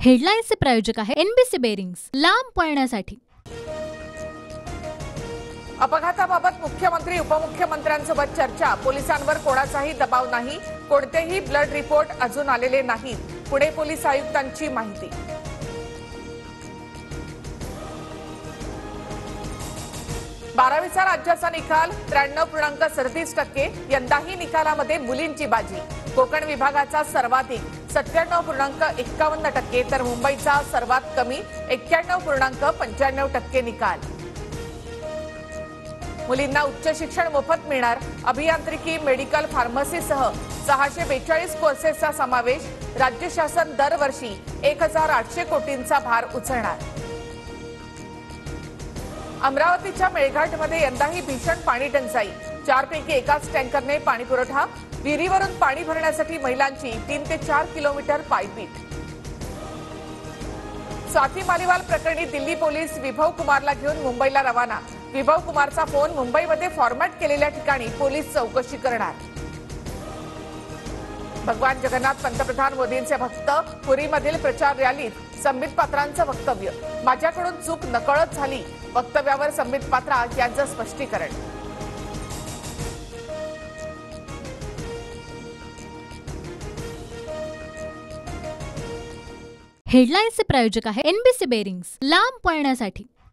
हेडलाईन्सचे प्रायोजक आहे NBC bearings, लांब पळण्यासाठी। अपघाताबाबत मुख्यमंत्री उपमुख्यमंत्र्यांसोबत चर्चा, पोलिसांवर कोणाचाही दबाव नाही, कोणतेही ब्लड रिपोर्ट अजून आलेले नाहीत, पुणे पोलीस आयुक्तांची माहिती। 12वीचा राज्याचा निकाल 93.37%, यंदाही निकालामध्ये मुलींची बाजी। कोकण विभागाचा सर्वाधिक 97.51%, तर मुंबईचा सर्वात कमी 91.95% निकाल। मुलींना उच्च शिक्षण मोफत मिळणार, अभियांत्रिकी, मेडिकल, फार्मसीसह 642 कोर्सेसचा समावेश। राज्य शासन दरवर्षी 1800 कोटींचा भार उचलणार। अमरावतीच्या मेळघाटमध्ये यंदाही भीषण पाणी टंचाई, 4 पैकी एकाच टँकरने पाणी पुरवठा। विहिरीवरून पाणी भरण्यासाठी महिलांची 3 ते 4 किलोमीटर पायपीट। स्वाती मालीवाल प्रकरणी दिल्ली पोलीस विभव कुमारला घेऊन मुंबईला रवाना। विभव कुमारचा फोन मुंबईमध्ये फॉर्मॅट केलेल्या ठिकाणी पोलीस चौकशी करणार। भगवान जगन्नाथ पंतप्रधान मोदींचे भक्त, पुरीमधील प्रचार रॅलीत संबित पात्रांचं वक्तव्य, माझ्याकडून चूक नकळत झाली, वक्तव्यावर संबित पात्रा यांचं स्पष्टीकरण। हेडलाईन्सचे प्रायोजक आहे एनबीसी बेरिंग्स, लांब पळण्यासाठी।